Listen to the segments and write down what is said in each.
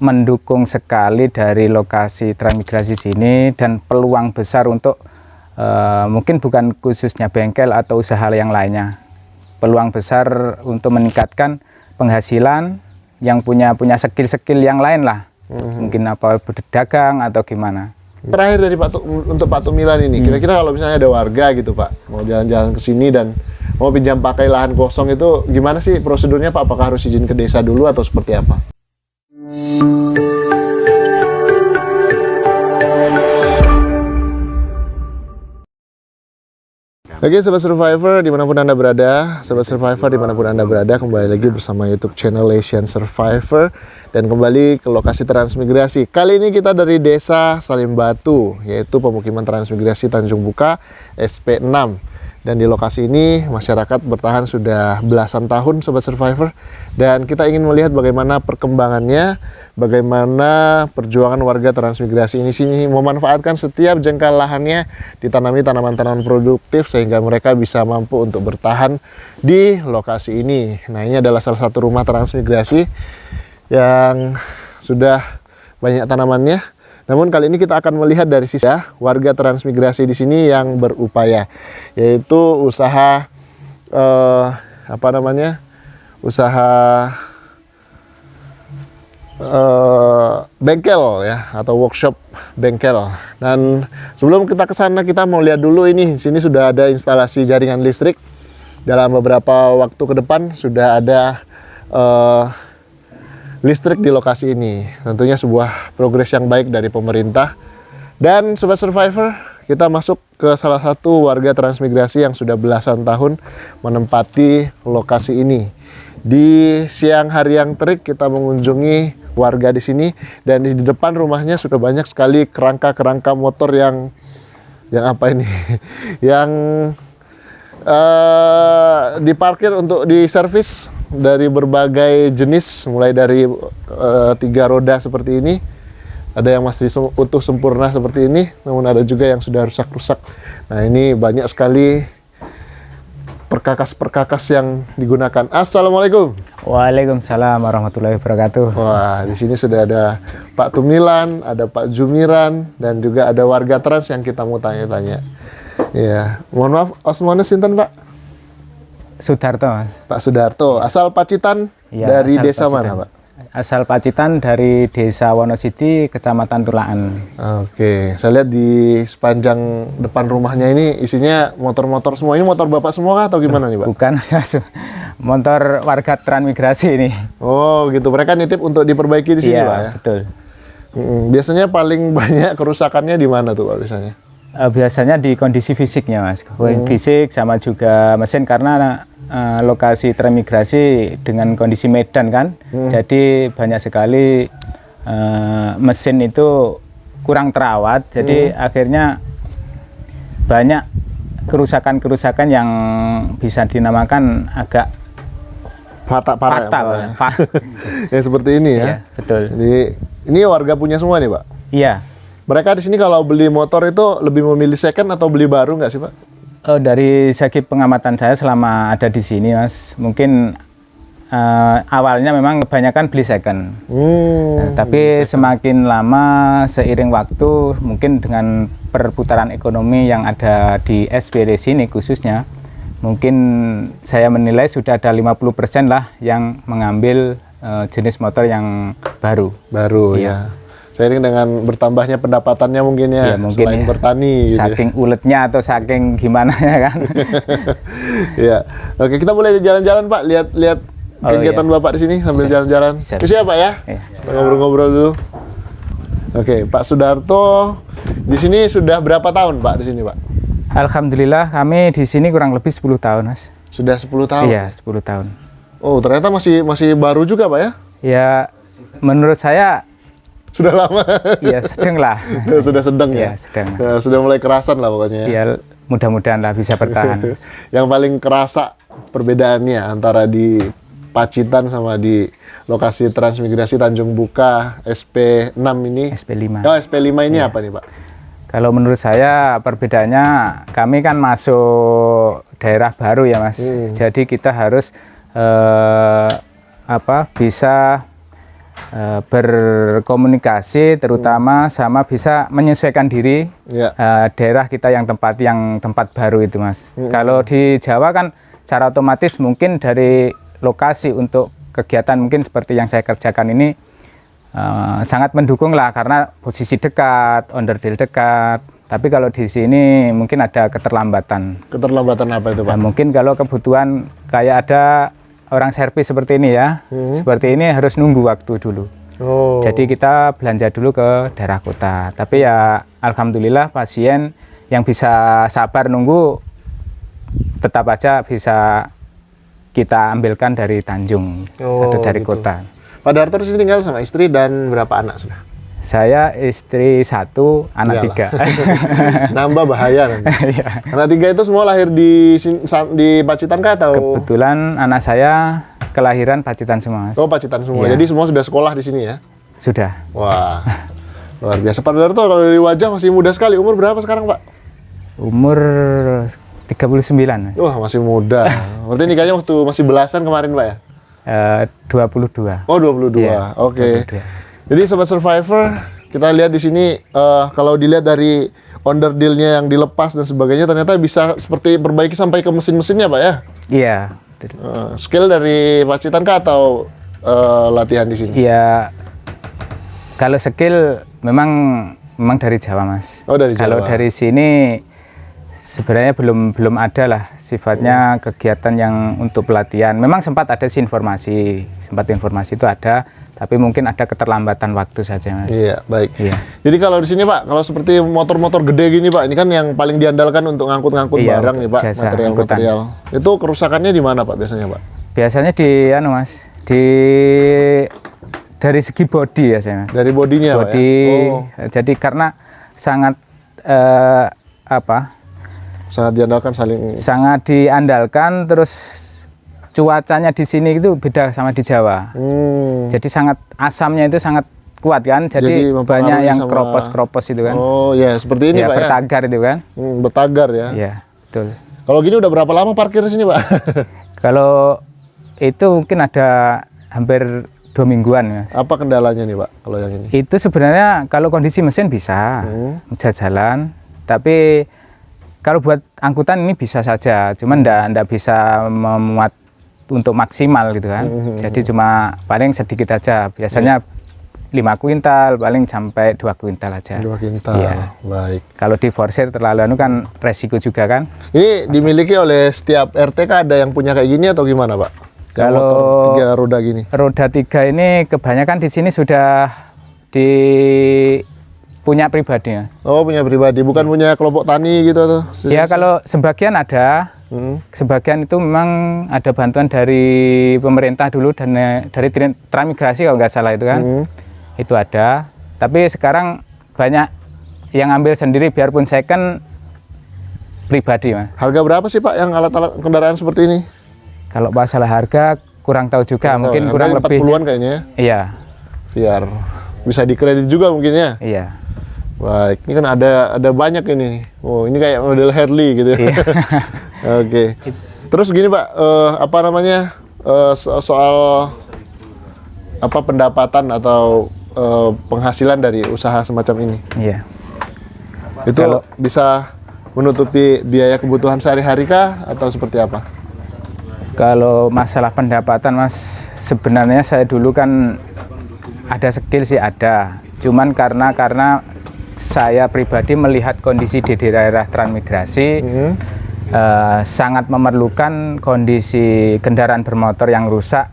mendukung sekali dari lokasi transmigrasi sini, dan peluang besar untuk mungkin bukan khususnya bengkel atau usaha yang lainnya, peluang besar untuk meningkatkan penghasilan yang punya skill-skill yang lain lah, mungkin apa berdagang atau gimana. Terakhir dari untuk Pak Tumilan ini, kira-kira kalau misalnya ada warga gitu Pak, mau jalan-jalan ke sini dan mau pinjam pakai lahan kosong itu gimana sih prosedurnya Pak? Apakah harus izin ke desa dulu atau seperti apa? Oke Sobat Survivor dimanapun Anda berada, Sobat Survivor dimanapun Anda berada, kembali lagi bersama YouTube channel Asian Survivor dan kembali ke lokasi transmigrasi. Kali ini kita dari Desa Salimbatu, yaitu pemukiman transmigrasi Tanjung Buka SP6. Dan di lokasi ini masyarakat bertahan sudah belasan tahun Sobat Survivor, dan kita ingin melihat bagaimana perkembangannya, bagaimana perjuangan warga transmigrasi ini sini memanfaatkan setiap jengkal lahannya ditanami tanaman-tanaman produktif sehingga mereka bisa mampu untuk bertahan di lokasi ini. Nah, ini adalah salah satu rumah transmigrasi yang sudah banyak tanamannya. Namun kali ini kita akan melihat dari sisi warga transmigrasi di sini yang berupaya, yaitu usaha bengkel ya, atau workshop bengkel. Dan sebelum kita ke sana, kita mau lihat dulu ini. Sini sudah ada instalasi jaringan listrik. Dalam beberapa waktu ke depan sudah ada listrik di lokasi ini. Tentunya sebuah progres yang baik dari pemerintah. Dan Sobat Survivor, kita masuk ke salah satu warga transmigrasi yang sudah belasan tahun menempati lokasi ini. Di siang hari yang terik kita mengunjungi warga di sini, dan di depan rumahnya sudah banyak sekali kerangka-kerangka motor yang apa ini? yang diparkir untuk diservis dari berbagai jenis, mulai dari 3 roda seperti ini, ada yang masih utuh sempurna seperti ini, namun ada juga yang sudah rusak-rusak. Nah, ini banyak sekali perkakas-perkakas yang digunakan. Assalamualaikum. Waalaikumsalam warahmatullahi wabarakatuh. Wah, di sini sudah ada Pak Tumilan, ada Pak Jumiran, dan juga ada warga trans yang kita mau tanya-tanya. Ya, mohon maaf, osmone sinten Pak? Sudarto. Pak Sudarto, asal Pacitan Ya, dari asal desa Pacitan. mana Pak? Asal Pacitan dari Desa Wonosidi, Kecamatan Tulaan. Oke, saya lihat di sepanjang depan rumahnya ini isinya motor-motor semua. Ini motor Bapak semua kah, atau gimana nih Pak? Bukan, motor warga transmigrasi ini. Oh gitu, mereka nitip untuk diperbaiki di sini Iya, Pak ya? betul. Biasanya paling banyak kerusakannya di mana tuh Pak biasanya? Biasanya di kondisi fisiknya Mas, fisik sama juga mesin, karena lokasi transmigrasi dengan kondisi medan kan, jadi banyak sekali mesin itu kurang terawat, jadi akhirnya banyak kerusakan-kerusakan yang bisa dinamakan agak Fatal ya. Ya seperti ini ya? Iya, betul. Jadi, ini warga punya semua nih Pak? Iya. Mereka di sini kalau beli motor itu lebih memilih second atau beli baru nggak sih Pak? Dari segi pengamatan saya selama ada di sini Mas, mungkin awalnya memang kebanyakan beli second. Tapi semakin lama seiring waktu, mungkin dengan perputaran ekonomi yang ada di SPD sini khususnya, mungkin saya menilai sudah ada 50% lah yang mengambil jenis motor yang baru. Baru ya. Seiring dengan bertambahnya pendapatannya mungkin ya, mungkin selain ya, bertani gitu. Saking uletnya atau saking gimana ya kan. Ya. Oke, kita boleh jalan-jalan Pak, lihat kegiatan Bapak di sini sambil jalan-jalan. Bisa ya Pak ya? Kita ngobrol-ngobrol dulu. Oke, Pak Sudarto di sini sudah berapa tahun Pak di sini Pak? Alhamdulillah kami di sini kurang lebih 10 tahun Mas. Sudah 10 tahun? Iya, 10 tahun. Oh, ternyata masih baru juga Pak ya? Ya, menurut saya sudah lama. Iya, sedang lah. Sudah sedang ya? Sedang. Sudah mulai kerasan lah pokoknya ya? Iya, mudah-mudahan lah bisa bertahan. Yang paling kerasa perbedaannya antara di Pacitan sama di lokasi transmigrasi Tanjung Buka SP6 ini? SP5. Oh, SP5 ini apa nih Pak? Kalau menurut saya perbedaannya, kami kan masuk daerah baru ya Mas. Jadi kita harus bisa berkomunikasi, terutama sama bisa menyesuaikan diri Ya. daerah kita yang tempat baru itu, Mas. Kalau di Jawa kan secara otomatis mungkin dari lokasi untuk kegiatan mungkin seperti yang saya kerjakan ini sangat mendukung lah karena posisi dekat, onderdil dekat. Tapi kalau di sini mungkin ada keterlambatan. Keterlambatan apa itu, Pak? Nah, mungkin kalau kebutuhan kayak ada orang servis seperti ini ya, seperti ini harus nunggu waktu dulu. Oh. Jadi kita belanja dulu ke daerah kota. Tapi ya alhamdulillah pasien yang bisa sabar nunggu tetap aja bisa kita ambilkan dari Tanjung atau dari gitu. kota. Pak Darto di sini tinggal sama istri dan berapa anak sudah? Saya istri 1, anak 3. Nambah bahaya nanti. Iya. Anak 3 itu semua lahir di Pacitan kah atau? Kebetulan anak saya kelahiran Pacitan semua, Mas. Oh, Pacitan semua. Iya. Jadi semua sudah sekolah di sini ya? Sudah. Wah, luar biasa. Pak Darto kalau dari wajah masih muda sekali. Umur berapa sekarang, Pak? Umur 39. Wah, masih muda. Berarti nikahnya waktu masih belasan kemarin, Pak ya? 22. Oh, 22. Iya, Oke. 22. Jadi Sobat Survivor, kita lihat di sini kalau dilihat dari onderdilnya yang dilepas dan sebagainya ternyata bisa seperti perbaiki sampai ke mesin-mesinnya, Pak ya? Iya. Skill dari Pacitan kah atau latihan di sini? Iya. Kalau skill memang dari Jawa, Mas. Oh, dari Jawa. Kalau dari sini sebenarnya belum ada lah sifatnya kegiatan yang untuk pelatihan. Memang sempat ada sih informasi itu ada, tapi mungkin ada keterlambatan waktu saja, Mas. Iya, baik. Iya. Jadi kalau di sini, Pak, kalau seperti motor-motor gede gini, Pak, ini kan yang paling diandalkan untuk ngangkut-ngangkut Iya, barang nih, Pak, jasa material-material. Itu kerusakannya di mana, Pak, biasanya, Pak? Biasanya Mas, dari segi bodi ya, Mas. Dari bodinya, Pak, Bodi. ya? Oh, Jadi karena sangat sangat diandalkan, terus cuacanya di sini itu beda sama di Jawa. Jadi asamnya itu sangat kuat kan. Jadi banyak yang kropos-kropos itu kan. Oh ya, seperti ini, ya, Pak, bertagar itu kan. Bertagar ya. Iya, betul. Kalau gini udah berapa lama parkir di sini, Pak? Kalau itu mungkin ada hampir 2 mingguan ya. Apa kendalanya nih, Pak, kalau yang ini? Itu sebenarnya kalau kondisi mesin bisa jalan, tapi kalau buat angkutan ini bisa saja, cuman ndak bisa memuat untuk maksimal gitu kan. Jadi cuma paling sedikit aja, biasanya 5 kuintal, paling sampai 2 kuintal aja. 2 kuintal, iya. Baik. Kalau diforsir terlalu kan resiko juga kan. Ini dimiliki oleh setiap RT kah ada yang punya kayak gini atau gimana, Pak? Kalau motor 3 roda gini. Roda 3 ini kebanyakan di sini sudah punya pribadi ya. Oh, punya pribadi, bukan punya kelompok tani gitu atau? Ya kalau sebagian ada, sebagian itu memang ada bantuan dari pemerintah dulu dan dari transmigrasi kalau nggak salah itu kan, itu ada. Tapi sekarang banyak yang ambil sendiri biarpun second pribadi, Mas. Harga berapa sih, Pak, yang alat-alat kendaraan seperti ini? Kalau masalah harga kurang tahu juga, mungkin kurang lebih 40-an kayaknya. Iya. Biar bisa dikredit juga mungkin ya. Iya. Baik, ini kan ada banyak ini. Oh, ini kayak model Harley gitu ya. Iya. Oke. Terus gini, Pak, apa namanya soal apa pendapatan atau penghasilan dari usaha semacam ini? Iya. Itu bisa menutupi biaya kebutuhan sehari-hari kah atau seperti apa? Kalau masalah pendapatan, Mas, sebenarnya saya dulu kan ada skill sih ada. Cuman karena saya pribadi melihat kondisi di daerah transmigrasi sangat memerlukan kondisi kendaraan bermotor yang rusak.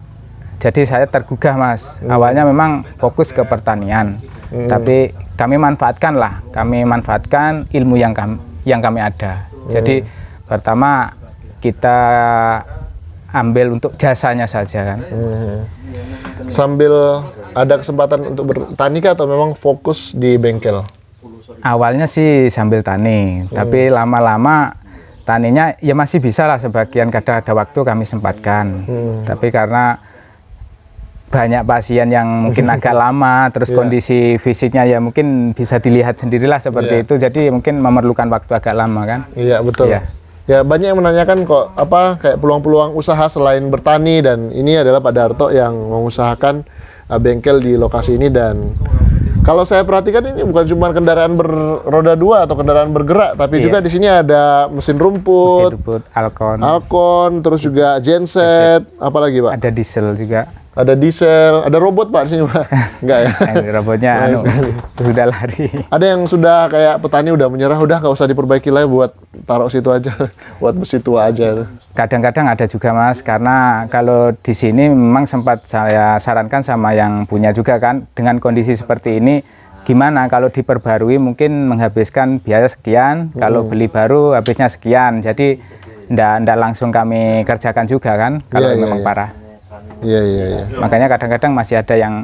Jadi saya tergugah, Mas. Awalnya memang fokus ke pertanian, tapi kami manfaatkan ilmu yang kami ada. Jadi pertama kita ambil untuk jasanya saja kan. Sambil ada kesempatan untuk bertani kah atau memang fokus di bengkel? Awalnya sih sambil tani, tapi lama-lama taninya ya masih bisa lah sebagian, kadang ada waktu kami sempatkan. Tapi karena banyak pasien yang mungkin agak lama, terus kondisi fisiknya ya mungkin bisa dilihat sendirilah seperti itu, jadi mungkin memerlukan waktu agak lama kan. Iya, betul. Iya. Ya, banyak yang menanyakan kok kayak peluang-peluang usaha selain bertani, dan ini adalah Pak Darto yang mengusahakan bengkel di lokasi ini. Dan kalau saya perhatikan ini bukan cuma kendaraan beroda 2 atau kendaraan bergerak, tapi juga di sini ada mesin rumput, Alcon, terus juga genset, apalagi Pak? Ada diesel juga. Ada diesel, ada robot Pak di sini Pak? Enggak ya? Robotnya sudah lari. Ada yang sudah kayak petani udah menyerah, udah nggak usah diperbaiki lagi, buat taruh situ aja, buat besi tua aja. Kadang-kadang ada juga Mas, karena kalau di sini memang sempat saya sarankan sama yang punya juga kan, dengan kondisi seperti ini gimana kalau diperbarui mungkin menghabiskan biaya sekian, kalau beli baru habisnya sekian, jadi ndak langsung kami kerjakan juga kan kalau memang parah. Iya. Makanya kadang-kadang masih ada yang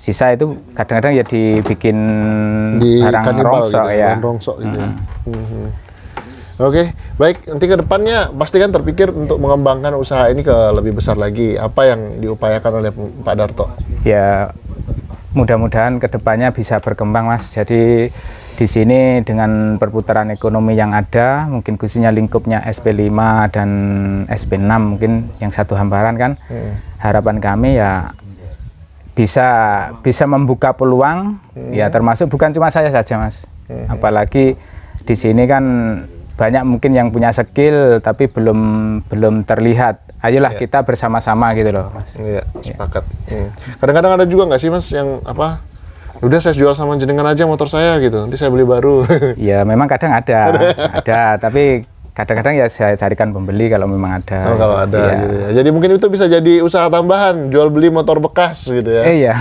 sisa itu kadang-kadang ya dibikin di barang rongsok gitu, ya. Rongsok gitu. Oke, baik. Nanti ke depannya pastikan terpikir untuk mengembangkan usaha ini ke lebih besar lagi. Apa yang diupayakan oleh Pak Darto? Ya, mudah-mudahan ke depannya bisa berkembang Mas. Jadi di sini dengan perputaran ekonomi yang ada, mungkin khususnya lingkupnya SP5 dan SP6 mungkin yang satu hamparan kan. Harapan kami ya bisa membuka peluang ya, termasuk bukan cuma saya saja Mas. Apalagi di sini kan banyak mungkin yang punya skill tapi belum terlihat. Ayolah kita bersama-sama gitu loh Mas. Iya, sepakat. Kadang-kadang ada juga nggak sih Mas yang apa? Udah saya jual sama jenengan aja motor saya gitu, nanti saya beli baru. Ya memang kadang ada, tapi kadang-kadang ya saya carikan pembeli kalau memang ada. Oh, kalau ada ya. gitu ya. Jadi mungkin itu bisa jadi usaha tambahan, jual beli motor bekas gitu ya. Iya.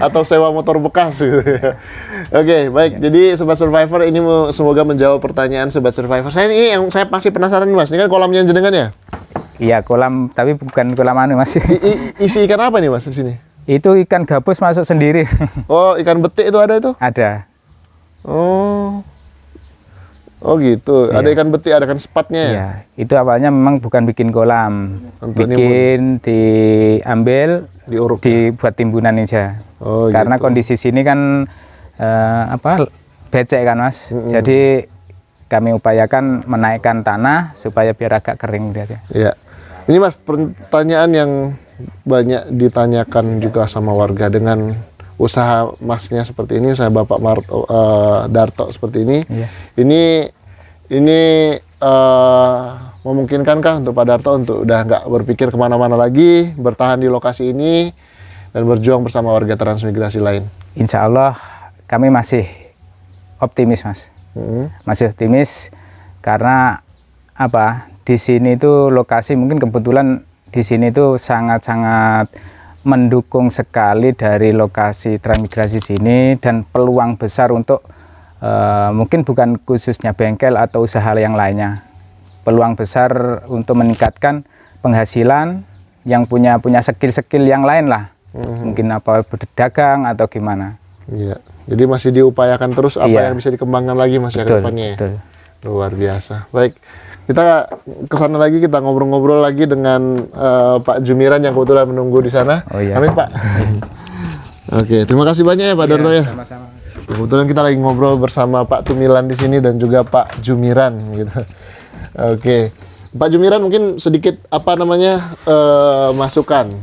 Atau sewa motor bekas gitu ya. Oke, baik. Jadi Sobat Survivor ini semoga menjawab pertanyaan Sobat Survivor. Yang saya masih penasaran Mas, ini kan kolamnya jenengan ya? Iya, kolam, tapi bukan kolam anu Mas. Isi ikan apa nih Mas di sini? Itu ikan gabus masuk sendiri. Oh, ikan betik itu ada itu? Ada. Oh gitu, ada ikan betik, ada ikan sepatnya ya? Iya, itu awalnya memang bukan bikin kolam, diambil, diuruk, dibuat timbunan aja. Oh, karena gitu. kondisi sini kan becek kan Mas, jadi kami upayakan menaikkan tanah supaya biar agak kering dia. Iya, ini Mas pertanyaan yang banyak ditanyakan juga sama warga dengan usaha Masnya seperti ini, usaha Bapak Darto seperti ini. Iya. Ini memungkinkankah untuk Pak Darto untuk udah nggak berpikir kemana-mana lagi, bertahan di lokasi ini dan berjuang bersama warga transmigrasi lain? Insya Allah kami masih optimis Mas, masih optimis karena apa? Di sini itu lokasi mungkin kebetulan di sini itu sangat-sangat mendukung sekali dari lokasi transmigrasi sini dan peluang besar untuk mungkin bukan khususnya bengkel atau usaha yang lainnya, peluang besar untuk meningkatkan penghasilan yang punya skill-skill yang lain lah, mungkin apa berdagang atau gimana. Iya, jadi masih diupayakan terus apa yang bisa dikembangkan lagi Mas ya ke depannya. Betul. Luar biasa. Baik, kita kesana lagi, kita ngobrol-ngobrol lagi dengan Pak Jumiran yang kebetulan menunggu di sana. Oh, iya. Amin Pak. Oke, terima kasih banyak ya Pak Darto ya. Sama-sama. Kebetulan kita lagi ngobrol bersama Pak Tumilan di sini dan juga Pak Jumiran gitu. Oke, Pak Jumiran mungkin sedikit apa namanya masukan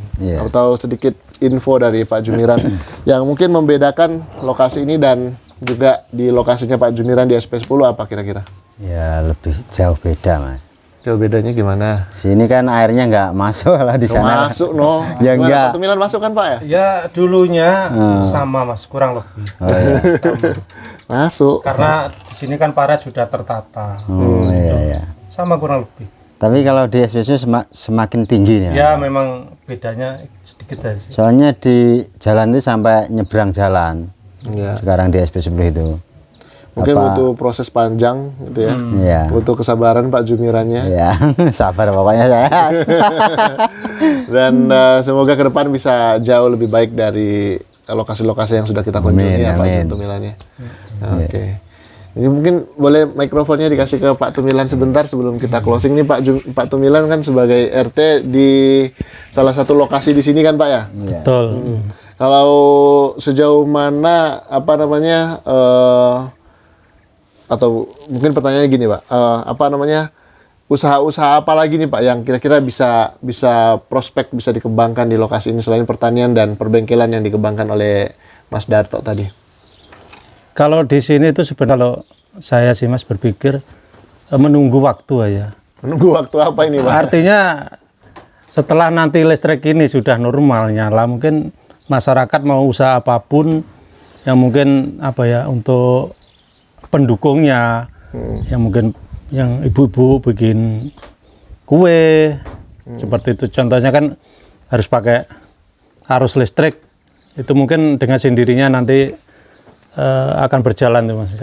atau sedikit info dari Pak Jumiran yang mungkin membedakan lokasi ini dan juga di lokasinya Pak Jumiran di SP10 apa kira-kira? Ya lebih jauh beda Mas. Jauh bedanya gimana? Sini kan airnya nggak masuk lah di sana. Masuk no. Ya enggak. Pak Tumilan masuk kan Pak ya? Ya dulunya sama Mas, kurang lebih. Oh, iya. Masuk. Karena di sini kan parat sudah tertata. Iya. Sama kurang lebih. Tapi kalau di SPSU semakin tinggi nih. Ya memang bedanya sedikit aja. Soalnya di jalan itu sampai nyebrang jalan. Ya. Sekarang di SP10 itu. Mungkin butuh proses panjang gitu ya. Iya. Butuh kesabaran Pak Jumirannya. Ya, sabar pokoknya saya. Dan semoga ke depan bisa jauh lebih baik dari lokasi-lokasi yang sudah kita kunjungi ya Pak Tumilannya. Oke. Ini mungkin boleh mikrofonnya dikasih ke Pak Tumilan sebentar sebelum kita closing nih Pak Tumilan kan sebagai RT di salah satu lokasi di sini kan Pak ya? Betul. Kalau sejauh mana apa namanya atau mungkin pertanyaannya gini Pak, apa namanya usaha-usaha apa lagi nih Pak yang kira-kira bisa prospek bisa dikembangkan di lokasi ini selain pertanian dan perbengkelan yang dikembangkan oleh Mas Darto tadi? Kalau di sini itu sebenarnya kalau saya sih Mas berpikir menunggu waktu ya. Menunggu waktu apa ini Pak? Artinya setelah nanti listrik ini sudah normal nyala, mungkin masyarakat mau usaha apapun yang mungkin apa ya untuk pendukungnya, yang mungkin yang ibu-ibu bikin kue seperti itu. Contohnya kan harus pakai arus listrik, itu mungkin dengan sendirinya nanti akan berjalan tuh Mas.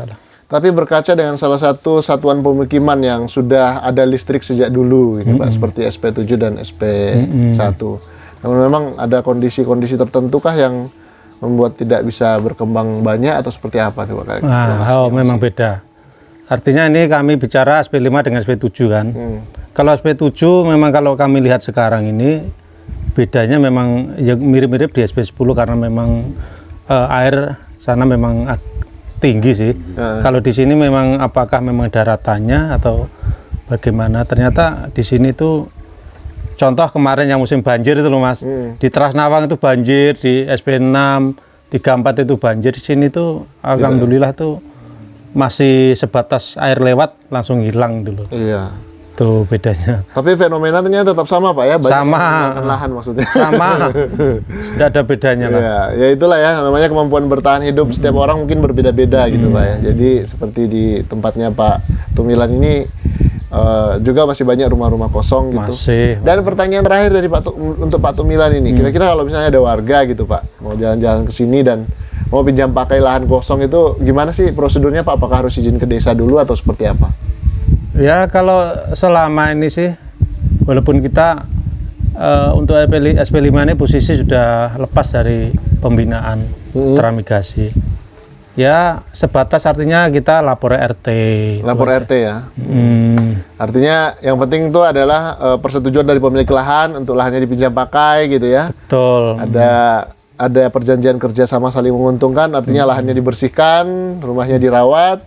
Tapi berkaca dengan salah satu satuan pemukiman yang sudah ada listrik sejak dulu ini Pak, seperti SP7 dan SP1. Namun memang ada kondisi-kondisi tertentu kah yang membuat tidak bisa berkembang banyak atau seperti apa nih Pak? Memang beda. Artinya ini kami bicara SP5 dengan SP7 kan. Kalau SP7 memang kalau kami lihat sekarang ini bedanya memang ya mirip-mirip di SP10 karena memang air sana memang tinggi sih. Kalau di sini memang apakah memang daratannya atau bagaimana? Ternyata di sini tuh contoh kemarin yang musim banjir itu loh Mas. Di Trasnawang itu banjir, di SP6, 34 itu banjir. Di sini tuh alhamdulillah tuh masih sebatas air lewat langsung hilang dulu. Iya. Tuh bedanya. Tapi fenomena ternyata tetap sama Pak ya? Banyak Sama. menggunakan lahan maksudnya. Sama. Tidak ada bedanya lah. Iya, ya itulah ya namanya kemampuan bertahan hidup setiap orang mungkin berbeda-beda gitu Pak ya. Jadi seperti di tempatnya Pak Tumilan ini juga masih banyak rumah-rumah kosong gitu. Masih. Dan pertanyaan terakhir dari untuk Pak Tumilan ini, kira-kira kalau misalnya ada warga gitu Pak mau jalan-jalan ke sini dan mau pinjam pakai lahan kosong itu gimana sih prosedurnya Pak? Apakah harus izin ke desa dulu atau seperti apa? Ya kalau selama ini sih walaupun kita untuk SP5 ini posisi sudah lepas dari pembinaan transmigrasi. Ya sebatas artinya kita lapor RT. Lapor RT ya. Artinya yang penting itu adalah persetujuan dari pemilik lahan untuk lahannya dipinjam pakai gitu ya. Betul. Ada perjanjian kerja sama saling menguntungkan, artinya lahannya dibersihkan, rumahnya dirawat,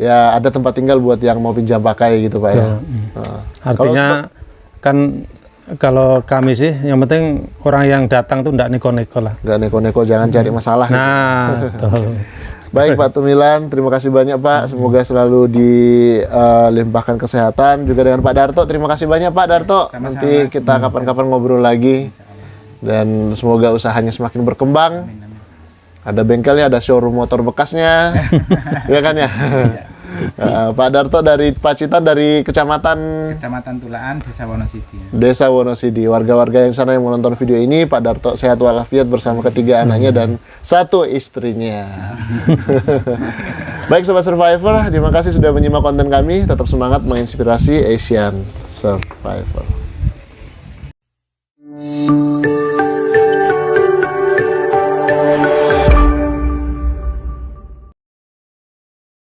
ya ada tempat tinggal buat yang mau pinjam pakai gitu Pak ya. Artinya kan kalau kami sih yang penting orang yang datang tuh enggak neko-neko lah. Enggak neko-neko, jangan cari masalah. Nah, betul. Baik Pak Tumilan, terima kasih banyak Pak. Semoga selalu dilimpahkan kesehatan. Juga dengan Pak Darto, terima kasih banyak Pak Darto. Sama-sama, Nanti kita kapan-kapan ngobrol lagi. Dan semoga usahanya semakin berkembang. Ada bengkelnya, ada showroom motor bekasnya, ya kan ya. Pak Darto dari Pacitan, dari Kecamatan Tulaan, Desa Wonosidi. Desa Wonosidi. Warga-warga yang sana yang menonton video ini, Pak Darto sehat walafiat bersama ketiga anaknya dan satu istrinya. Baik Sobat Survivor, terima kasih sudah menyimak konten kami. Tetap semangat menginspirasi Asian Survivor.